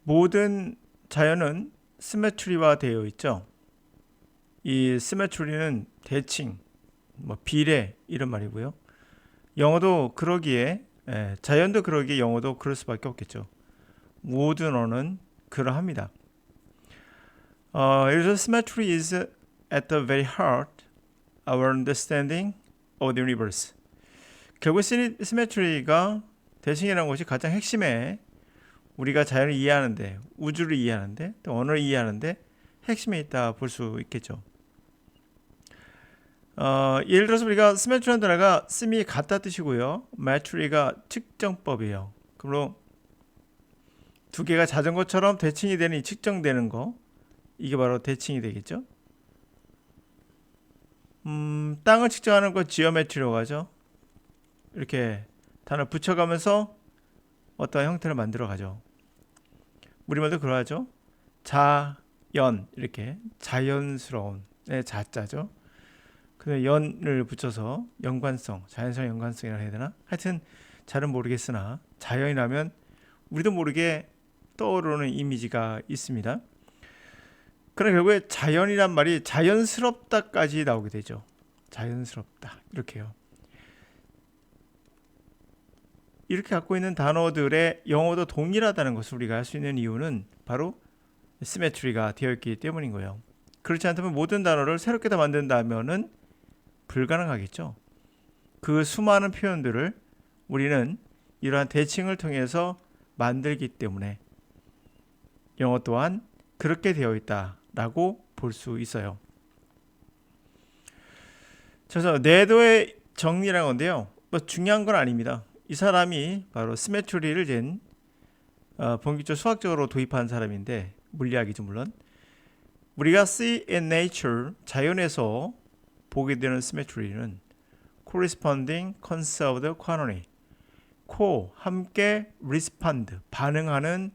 모든 자연은 시메트리화 되어 있죠. 이 시메트리는 대칭, 뭐 비례 이런 말이고요. 영어도 그러기에 자연도 그러기에 영어도 그럴 수밖에 없겠죠. 모든 언어는 그러합니다. 예를 들어 symmetry is at the very heart of our understanding of the universe. 결국 시메트리가 대칭이라는 것이 가장 핵심에 우리가 자연을 이해하는데, 우주를 이해하는데, 또 언어를 이해하는데 핵심에 있다 볼 수 있겠죠. 예를 들어서 우리가 시메트리라는 단어가 심이 같다 뜻이고요. 메트리가 측정법이에요. 그러므로 두 개가 자전거처럼 대칭이 되는 이 측정되는 거, 이게 바로 대칭이 되겠죠. 땅을 측정하는 거 지오메트리라고 하죠. 이렇게 단어 붙여가면서 어떤 형태를 만들어 가죠. 우리말도 그러하죠. 자연, 이렇게 자연스러운 자자죠. 그 연을 붙여서 연관성, 자연스러운 연관성이라고 해야 되나? 하여튼 잘은 모르겠으나 자연이라면 우리도 모르게 떠오르는 이미지가 있습니다. 그러나 결국에 자연이란 말이 자연스럽다까지 나오게 되죠. 자연스럽다 이렇게요. 이렇게 갖고 있는 단어들의 영어도 동일하다는 것을 우리가 알 수 있는 이유는 바로 시메트리가 되어 있기 때문인 거예요. 그렇지 않다면 모든 단어를 새롭게 다 만든다면은 불가능하겠죠. 그 수많은 표현들을 우리는 이러한 대칭을 통해서 만들기 때문에 영어 또한 그렇게 되어 있다라고 볼 수 있어요. 그래서 내도의 정리라는 건데요. 뭐 중요한 건 아닙니다. 이 사람이 바로 시메트리를 잰 본격적으로 수학적으로 도입한 사람인데 물리학이죠 물론. 우리가 see in nature 자연에서 보게 되는 시메트리는 corresponding conserved quantity 코 함께 respond 반응하는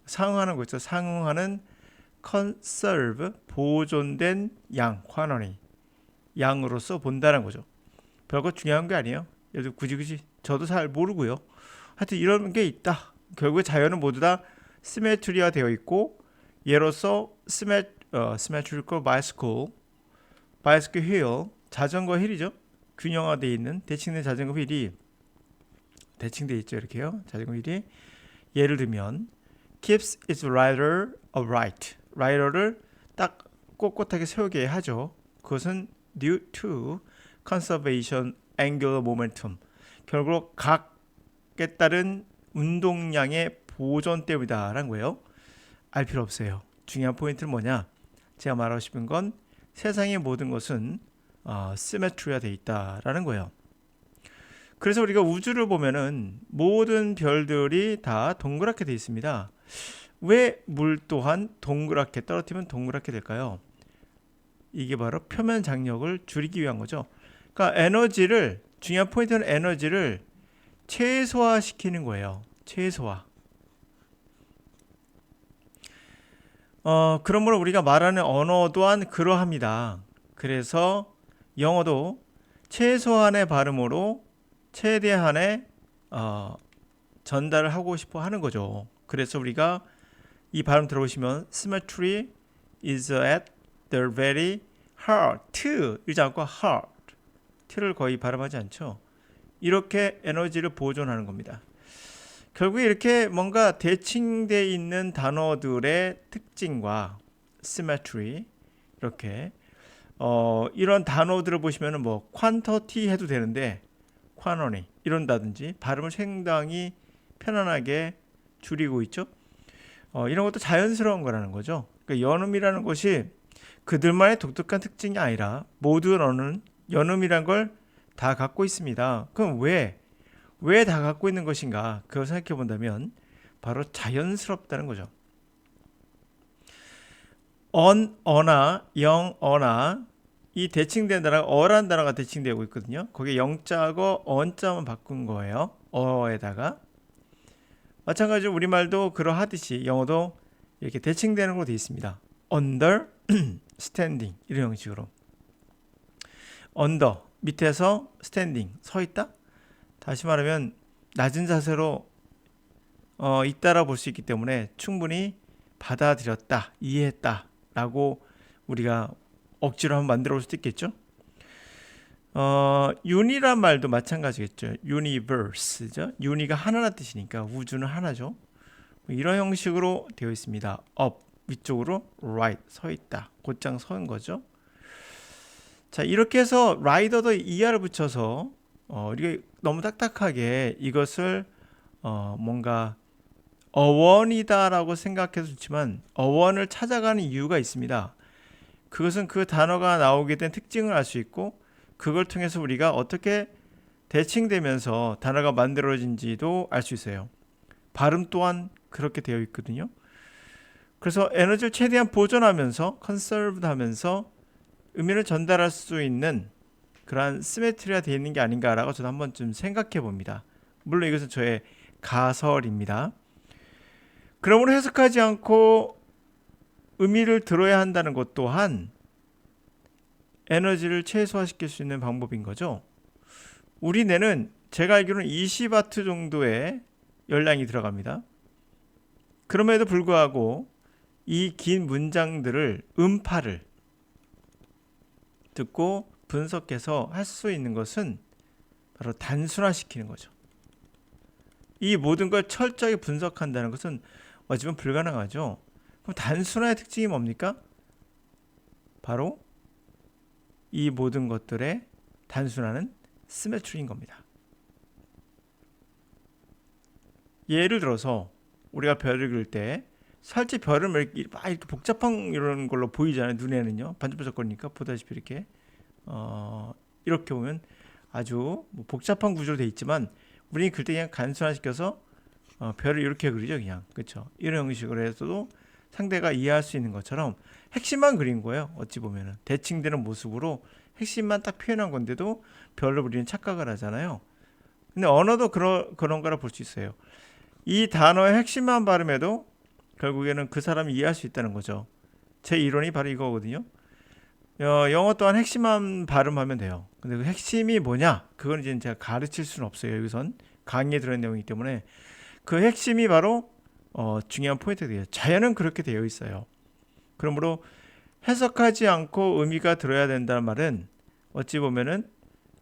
상응하는 거죠. 상응하는 conserve 보존된 양 quantity 양으로서 본다는 거죠. 별거 중요한 게 아니에요. 예를 들어 굳이 저도 잘 모르고요. 하여튼 이런 게 있다. 결국에 자연은 모두 다 시메트리화 되어 있고 예로서 symmetrical bicycle wheel 자전거 휠이죠. 균형화되어 있는 대칭된 자전거 휠이 대칭되어 있죠. 이렇게요. 자전거 휠이 예를 들면 keeps its rider upright. 라이더를 딱 꼿꼿하게 세우게 하죠. 그것은 due to conservation angular momentum. 결국 각에 따른 운동량의 보존 때문이다라는 거예요. 알 필요 없어요. 중요한 포인트는 뭐냐? 제가 말하고 싶은 건 세상의 모든 것은 시메트리가 되어 있다라는 거예요. 그래서 우리가 우주를 보면은 모든 별들이 다 동그랗게 되어 있습니다. 왜 물 또한 동그랗게 떨어뜨리면 동그랗게 될까요? 이게 바로 표면 장력을 줄이기 위한 거죠. 그러니까 에너지를 중요한 포인트는 에너지를 최소화시키는 거예요. 최소화. 그러므로 우리가 말하는 언어 또한 그러합니다. 그래서 영어도 최소한의 발음으로 최대한의 전달을 하고 싶어 하는 거죠. 그래서 우리가 이 발음 들어보시면 symmetry is at the very heart 이러지 않고 heart t를 거의 발음하지 않죠. 이렇게 에너지를 보존하는 겁니다. 결국에 이렇게 뭔가 대칭되어 있는 단어들의 특징과 symmetry 이렇게 이런 단어들을 보시면은 뭐 quantity 해도 되는데 quantity 이런다든지 발음을 상당히 편안하게 줄이고 있죠. 이런 것도 자연스러운 거라는 거죠. 그러니까 연음이라는 것이 그들만의 독특한 특징이 아니라 모든 언어는 연음이란 걸 다 갖고 있습니다. 그럼 왜 다 갖고 있는 것인가? 그걸 생각해 본다면 바로 자연스럽다는 거죠. 어나 영어나 이 대칭된 단어가 어라는 단어가 대칭되고 있거든요. 거기에 영자하고 언자만 바꾼 거예요. 어에다가 마찬가지로 우리말도 그러하듯이 영어도 이렇게 대칭되는 걸로 되어 있습니다. under, standing 이런 형식으로 under 밑에서 standing 서 있다. 다시 말하면 낮은 자세로 있다라 볼 수 있기 때문에 충분히 받아들였다, 이해했다 라고 우리가 억지로 한번 만들어 볼 수도 있겠죠. uni란 말도 마찬가지겠죠. universe죠. uni가 하나라는 뜻이니까 우주는 하나죠. 이런 형식으로 되어 있습니다. up 위쪽으로 right 서 있다. 곧장 서는 거죠. 자, 이렇게 해서 rider도 er을 붙여서 이게 너무 딱딱하게 이것을 뭔가 어원이다라고 생각해도 좋지만 어원을 찾아가는 이유가 있습니다. 그것은 그 단어가 나오게 된 특징을 알 수 있고 그걸 통해서 우리가 어떻게 대칭되면서 단어가 만들어진지도 알 수 있어요. 발음 또한 그렇게 되어 있거든요. 그래서 에너지를 최대한 보존하면서 컨서브드 하면서 의미를 전달할 수 있는 그러한 시메트리가 되어 있는 게 아닌가라고 저도 한번 좀 생각해 봅니다. 물론 이것은 저의 가설입니다. 그러므로 해석하지 않고 의미를 들어야 한다는 것 또한 에너지를 최소화시킬 수 있는 방법인 거죠. 우리 뇌는 제가 알기로는 20와트 정도의 열량이 들어갑니다. 그럼에도 불구하고 이 긴 문장들을 음파를 듣고 분석해서 할 수 있는 것은 바로 단순화시키는 거죠. 이 모든 걸 철저하게 분석한다는 것은 어찌보면 불가능하죠. 그럼 단순화의 특징이 뭡니까? 바로 이 모든 것들의 단순화는 시메트리인 겁니다. 예를 들어서 우리가 별을 그릴 때 실제 별은 막 이렇게 복잡한 이런 걸로 보이잖아요. 눈에는요. 반짝반짝거리니까 보다시피 이렇게 이렇게 보면 아주 뭐 복잡한 구조로 되어 있지만 우리는 그럴 때 그냥 간단화시켜서 별을 이렇게 그리죠. 그냥 그렇죠. 이런 형식으로 해서도 상대가 이해할 수 있는 것처럼 핵심만 그린 거예요. 어찌 보면은 대칭되는 모습으로 핵심만 딱 표현한 건데도 별로 우리는 착각을 하잖아요. 근데 언어도 그런 거라 볼 수 있어요. 이 단어의 핵심만 발음해도 결국에는 그 사람이 이해할 수 있다는 거죠. 제 이론이 바로 이거거든요. 영어 또한 핵심만 발음하면 돼요. 근데 그 핵심이 뭐냐? 그건 이제 제가 가르칠 수는 없어요. 여기선 강의에 들어있는 내용이기 때문에 그 핵심이 바로 중요한 포인트가 돼요. 자연은 그렇게 되어 있어요. 그러므로 해석하지 않고 의미가 들어야 된다는 말은 어찌 보면은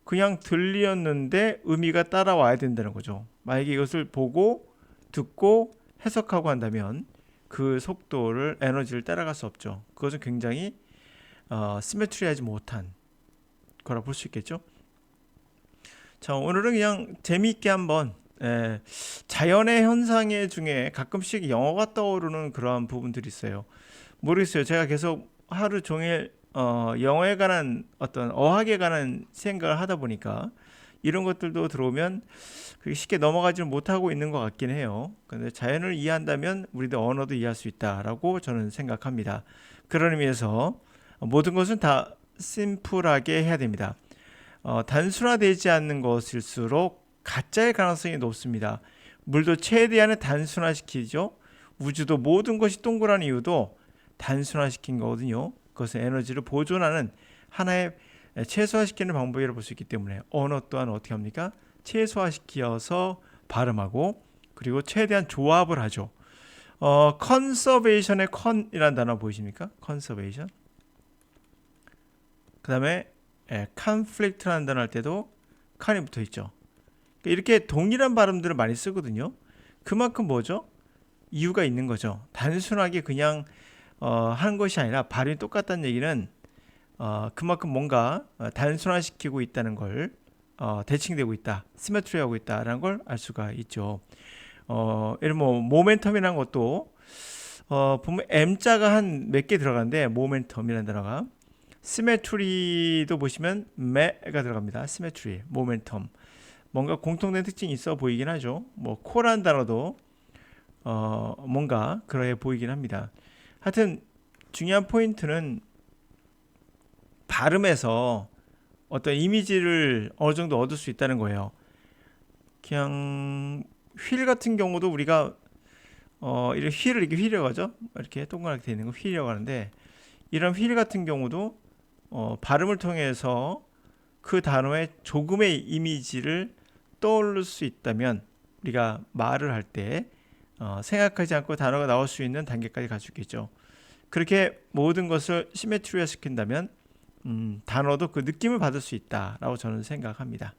그냥 들렸는데 의미가 따라와야 된다는 거죠. 만약에 이것을 보고 듣고 해석하고 한다면 그 속도를 에너지를 따라갈 수 없죠. 그것은 굉장히 시메트리하지 못한 거라 볼 수 있겠죠. 자, 오늘은 그냥 재미있게 한번 자연의 현상의 중에 가끔씩 영어가 떠오르는 그러한 부분들이 있어요. 모르겠어요. 제가 계속 하루 종일 영어에 관한 어떤 어학에 관한 생각을 하다 보니까 이런 것들도 들어오면 그렇게 쉽게 넘어가지 못하고 있는 것 같긴 해요. 근데 자연을 이해한다면 우리도 언어도 이해할 수 있다라고 저는 생각합니다. 그런 의미에서 모든 것은 다 심플하게 해야 됩니다. 단순화되지 않는 것일수록 가짜의 가능성이 높습니다. 물도 최대한의 단순화시키죠. 우주도 모든 것이 동그란 이유도 단순화시킨 거거든요. 그것은 에너지를 보존하는 하나의 최소화시키는 방법이라고 볼 수 있기 때문에 언어 또한 어떻게 합니까? 최소화시켜서 발음하고 그리고 최대한 조합을 하죠. 컨서베이션의 컨이라는 단어 보이십니까? 컨서베이션. 그 다음에 conflict라는 단어 할 때도 칸이 붙어 있죠. 이렇게 동일한 발음들을 많이 쓰거든요. 그만큼 뭐죠? 이유가 있는 거죠. 단순하게 그냥 하는 것이 아니라 발음이 똑같다는 얘기는 그만큼 뭔가 단순화시키고 있다는 걸 대칭되고 있다, 시메트리하고 있다라는 걸 알 수가 있죠. 예를 뭐 모멘텀이라는 것도 보면 M자가 한 몇 개 들어가는데 모멘텀이라는 단어가 시메트리도 보시면 매가 들어갑니다. 시메트리, 모멘텀. 뭔가 공통된 특징이 있어 보이긴 하죠. 뭐 코라는 단어도 뭔가 그러해 보이긴 합니다. 하여튼 중요한 포인트는 발음에서 어떤 이미지를 어느 정도 얻을 수 있다는 거예요. 그냥 휠 같은 경우도 우리가 이런 휠을 이렇게 휠이라고 하죠. 이렇게 동그랗게 되어 있는 거 휠이라고 하는데 이런 휠 같은 경우도 발음을 통해서 그 단어의 조금의 이미지를 떠올릴 수 있다면 우리가 말을 할 때 생각하지 않고 단어가 나올 수 있는 단계까지 가지고 있죠. 그렇게 모든 것을 시메트리화 시킨다면 단어도 그 느낌을 받을 수 있다라고 저는 생각합니다.